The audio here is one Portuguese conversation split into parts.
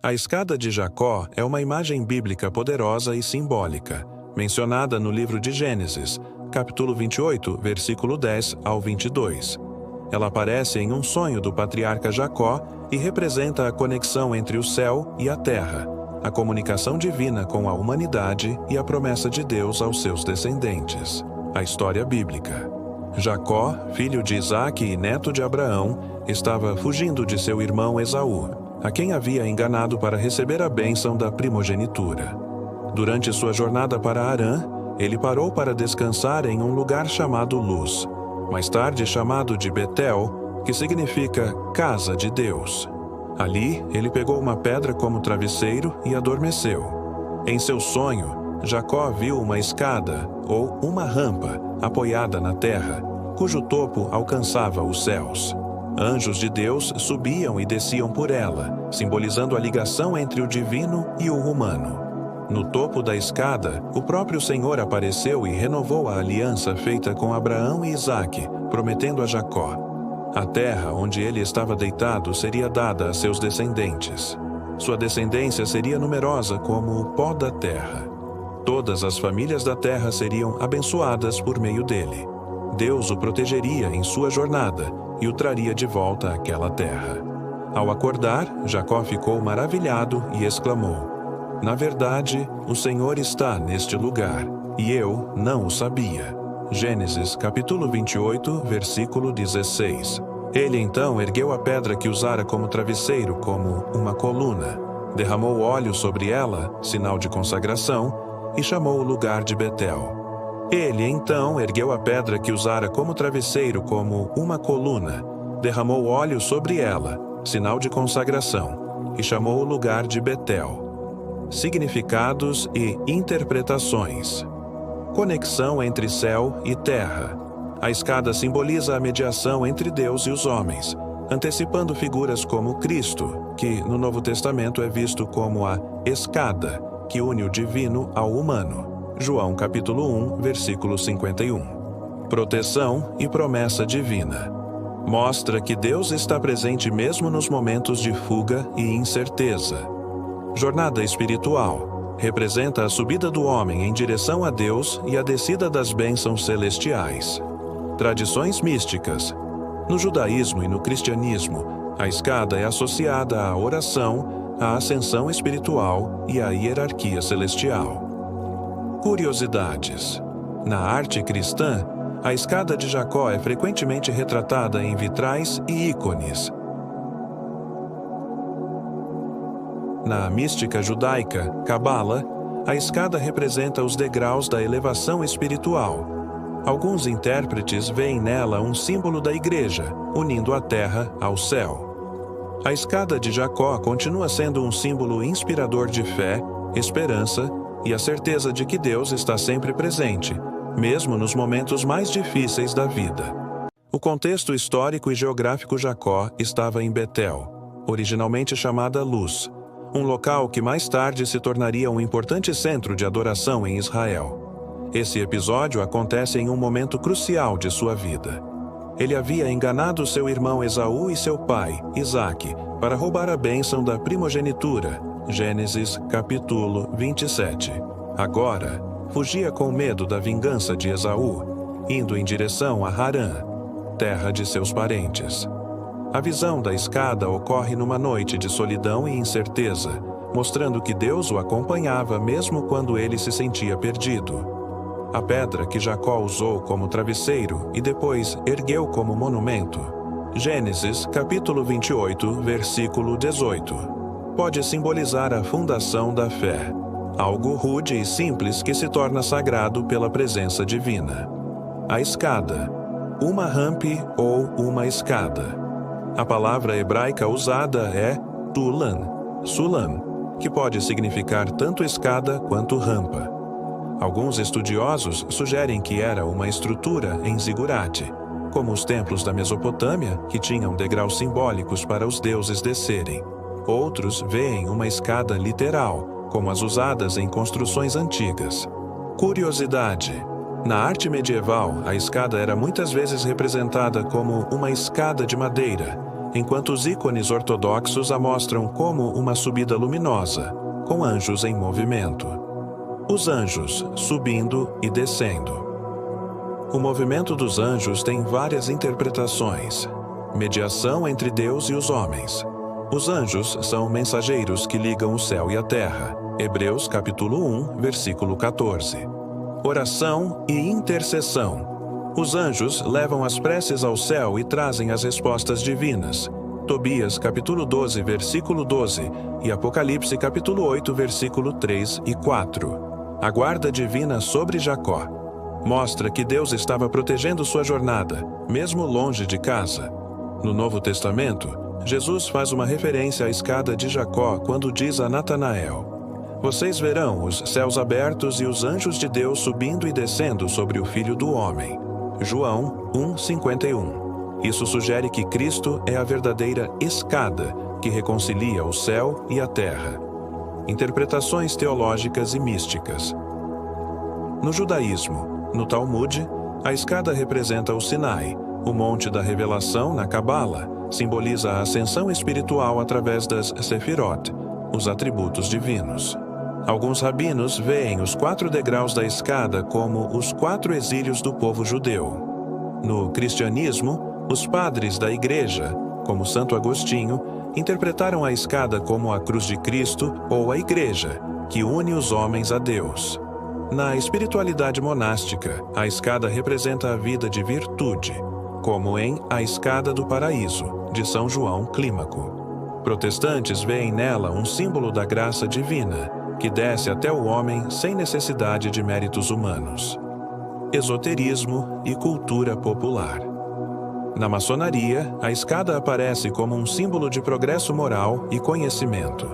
A escada de Jacó é uma imagem bíblica poderosa e simbólica, mencionada no livro de Gênesis, capítulo 28, versículo 10 ao 22. Ela aparece em um sonho do patriarca Jacó e representa a conexão entre o céu e a terra, a comunicação divina com a humanidade e a promessa de Deus aos seus descendentes. A história bíblica. Jacó, filho de Isaque e neto de Abraão, estava fugindo de seu irmão Esaú, a quem havia enganado para receber a bênção da primogenitura. Durante sua jornada para Harã, ele parou para descansar em um lugar chamado Luz, mais tarde chamado de Betel, que significa Casa de Deus. Ali, ele pegou uma pedra como travesseiro e adormeceu. Em seu sonho, Jacó viu uma escada, ou uma rampa, apoiada na terra, cujo topo alcançava os céus. Anjos de Deus subiam e desciam por ela, simbolizando a ligação entre o divino e o humano. No topo da escada, o próprio Senhor apareceu e renovou a aliança feita com Abraão e Isaque, prometendo a Jacó. A terra onde ele estava deitado seria dada a seus descendentes. Sua descendência seria numerosa como o pó da terra. Todas as famílias da terra seriam abençoadas por meio dele. Deus o protegeria em sua jornada e o traria de volta àquela terra. Ao acordar, Jacó ficou maravilhado e exclamou: "Na verdade, o Senhor está neste lugar, e eu não o sabia." Gênesis capítulo 28, versículo 16. Ele então ergueu a pedra que usara como travesseiro como uma coluna, derramou óleo sobre ela, sinal de consagração, e chamou o lugar de Betel. Ele então ergueu a pedra que usara como travesseiro como uma coluna, derramou óleo sobre ela, sinal de consagração, e chamou o lugar de Betel. Significados e interpretações. Conexão entre céu e terra. A escada simboliza a mediação entre Deus e os homens, antecipando figuras como Cristo, que no Novo Testamento é visto como a escada, que une o divino ao humano. João capítulo 1, versículo 51. Proteção e promessa divina. Mostra que Deus está presente mesmo nos momentos de fuga e incerteza. Jornada espiritual. Representa a subida do homem em direção a Deus e a descida das bênçãos celestiais. Tradições místicas. No judaísmo e no cristianismo, a escada é associada à oração, à ascensão espiritual e à hierarquia celestial. Curiosidades. Na arte cristã, a escada de Jacó é frequentemente retratada em vitrais e ícones. Na mística judaica, Cabala, a escada representa os degraus da elevação espiritual. Alguns intérpretes veem nela um símbolo da igreja, unindo a terra ao céu. A escada de Jacó continua sendo um símbolo inspirador de fé, esperança e a certeza de que Deus está sempre presente, mesmo nos momentos mais difíceis da vida. O contexto histórico e geográfico Jacó estava em Betel, originalmente chamada Luz, um local que mais tarde se tornaria um importante centro de adoração em Israel. Esse episódio acontece em um momento crucial de sua vida. Ele havia enganado seu irmão Esaú e seu pai, Isaque, para roubar a bênção da primogenitura, Gênesis capítulo 27. Agora, fugia com medo da vingança de Esaú, indo em direção a Harã, terra de seus parentes. A visão da escada ocorre numa noite de solidão e incerteza, mostrando que Deus o acompanhava mesmo quando ele se sentia perdido. A pedra que Jacó usou como travesseiro e depois ergueu como monumento, Gênesis capítulo 28, versículo 18, pode simbolizar a fundação da fé, algo rude e simples que se torna sagrado pela presença divina. A escada, uma rampe ou uma escada. A palavra hebraica usada é sulam, que pode significar tanto escada quanto rampa. Alguns estudiosos sugerem que era uma estrutura em zigurate, como os templos da Mesopotâmia, que tinham degraus simbólicos para os deuses descerem. Outros veem uma escada literal, como as usadas em construções antigas. Curiosidade. Na arte medieval, a escada era muitas vezes representada como uma escada de madeira, enquanto os ícones ortodoxos a mostram como uma subida luminosa, com anjos em movimento. Os anjos subindo e descendo. O movimento dos anjos tem várias interpretações. Mediação entre Deus e os homens. Os anjos são mensageiros que ligam o céu e a terra. Hebreus capítulo 1, versículo 14. Oração e intercessão. Os anjos levam as preces ao céu e trazem as respostas divinas. Tobias capítulo 12, versículo 12 e Apocalipse capítulo 8, versículo 3 e 4. A guarda divina sobre Jacó. Mostra que Deus estava protegendo sua jornada, mesmo longe de casa. No Novo Testamento, Jesus faz uma referência à escada de Jacó quando diz a Natanael: "Vocês verão os céus abertos e os anjos de Deus subindo e descendo sobre o Filho do Homem." João 1:51. Isso sugere que Cristo é a verdadeira escada que reconcilia o céu e a terra. Interpretações teológicas e místicas. No judaísmo, no Talmud, a escada representa o Sinai, o monte da revelação na Cabala, simboliza a ascensão espiritual através das Sefirot, os atributos divinos. Alguns rabinos veem os 4 degraus da escada como os 4 exílios do povo judeu. No cristianismo, os padres da Igreja, como Santo Agostinho, interpretaram a escada como a cruz de Cristo ou a Igreja, que une os homens a Deus. Na espiritualidade monástica, a escada representa a vida de virtude, como em A Escada do Paraíso, de São João Clímaco. Protestantes veem nela um símbolo da graça divina, que desce até o homem sem necessidade de méritos humanos. Esoterismo e cultura popular. Na maçonaria, a escada aparece como um símbolo de progresso moral e conhecimento.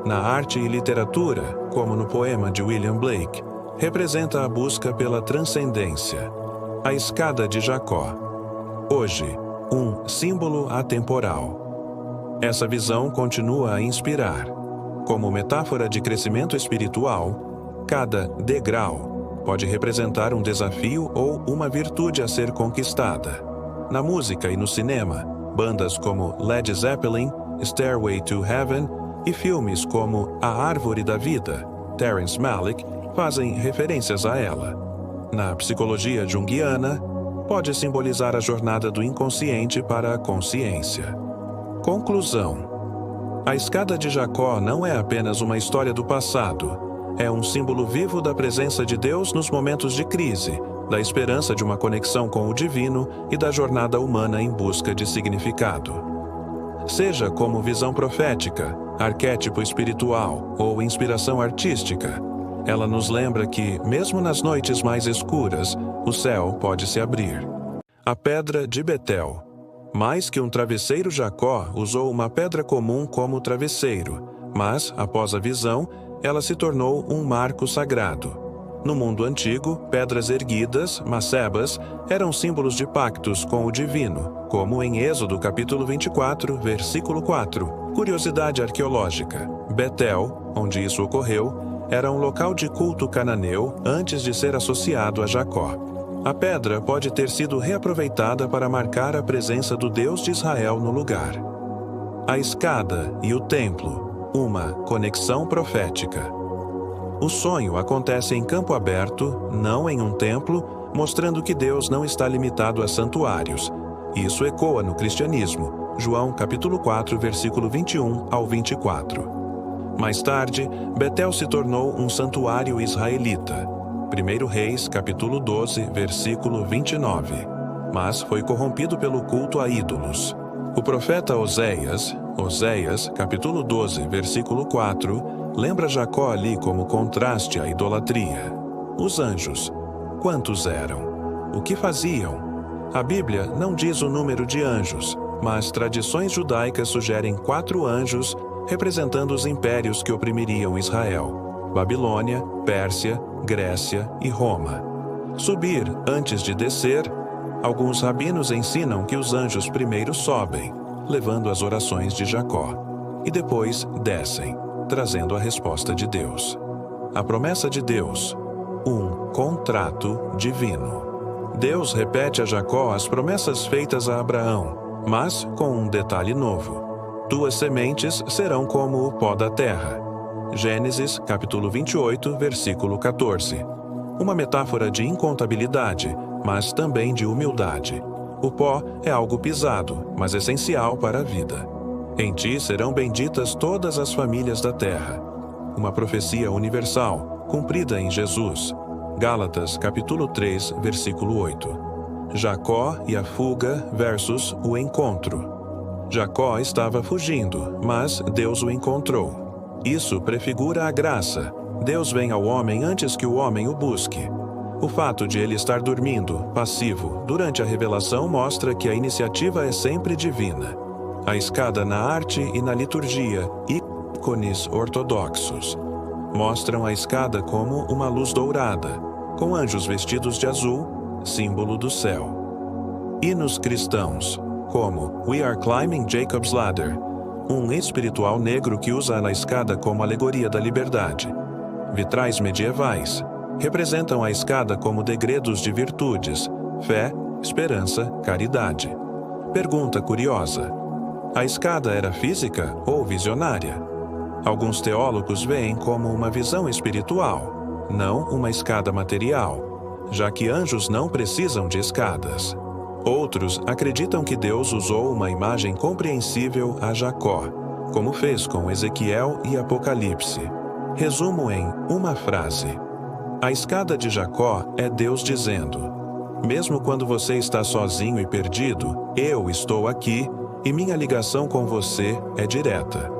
Na arte e literatura, como no poema de William Blake, representa a busca pela transcendência. A escada de Jacó. Hoje, um símbolo atemporal. Essa visão continua a inspirar. Como metáfora de crescimento espiritual, cada degrau pode representar um desafio ou uma virtude a ser conquistada. Na música e no cinema, bandas como Led Zeppelin, Stairway to Heaven e filmes como A Árvore da Vida, Terrence Malick, fazem referências a ela. Na psicologia junguiana, pode simbolizar a jornada do inconsciente para a consciência. Conclusão. A escada de Jacó não é apenas uma história do passado, é um símbolo vivo da presença de Deus nos momentos de crise, da esperança de uma conexão com o divino e da jornada humana em busca de significado. Seja como visão profética, arquétipo espiritual ou inspiração artística, ela nos lembra que, mesmo nas noites mais escuras, o céu pode se abrir. A Pedra de Betel. Mais que um travesseiro, Jacó usou uma pedra comum como travesseiro, mas, após a visão, ela se tornou um marco sagrado. No mundo antigo, pedras erguidas, macebas, eram símbolos de pactos com o divino, como em Êxodo capítulo 24, versículo 4. Curiosidade arqueológica. Betel, onde isso ocorreu, era um local de culto cananeu antes de ser associado a Jacó. A pedra pode ter sido reaproveitada para marcar a presença do Deus de Israel no lugar. A escada e o templo, uma conexão profética. O sonho acontece em campo aberto, não em um templo, mostrando que Deus não está limitado a santuários. Isso ecoa no cristianismo, João capítulo 4, versículo 21 ao 24. Mais tarde, Betel se tornou um santuário israelita. 1 Reis, capítulo 12, versículo 29. Mas foi corrompido pelo culto a ídolos. O profeta Oséias, capítulo 12, versículo 4, lembra Jacó ali como contraste à idolatria. Os anjos. Quantos eram? O que faziam? A Bíblia não diz o número de anjos, mas tradições judaicas sugerem 4 anjos representando os impérios que oprimiriam Israel: Babilônia, Pérsia, Grécia e Roma. Subir antes de descer. Alguns rabinos ensinam que os anjos primeiro sobem, levando as orações de Jacó, e depois descem, trazendo a resposta de Deus. A promessa de Deus, um contrato divino. Deus repete a Jacó as promessas feitas a Abraão, mas com um detalhe novo. Tuas sementes serão como o pó da terra. Gênesis, capítulo 28, versículo 14. Uma metáfora de incontabilidade, mas também de humildade. O pó é algo pisado, mas essencial para a vida. Em ti serão benditas todas as famílias da terra. Uma profecia universal, cumprida em Jesus. Gálatas, capítulo 3, versículo 8. Jacó e a fuga versus o encontro. Jacó estava fugindo, mas Deus o encontrou. Isso prefigura a graça. Deus vem ao homem antes que o homem o busque. O fato de ele estar dormindo, passivo, durante a revelação mostra que a iniciativa é sempre divina. A escada na arte e na liturgia, ícones ortodoxos, mostram a escada como uma luz dourada, com anjos vestidos de azul, símbolo do céu. Hinos cristãos, como We Are Climbing Jacob's Ladder, um espiritual negro que usa a escada como alegoria da liberdade. Vitrais medievais representam a escada como degredos de virtudes, fé, esperança, caridade. Pergunta curiosa: a escada era física ou visionária? Alguns teólogos veem como uma visão espiritual, não uma escada material, já que anjos não precisam de escadas. Outros acreditam que Deus usou uma imagem compreensível a Jacó, como fez com Ezequiel e Apocalipse. Resumo em uma frase: a escada de Jacó é Deus dizendo: mesmo quando você está sozinho e perdido, eu estou aqui e minha ligação com você é direta.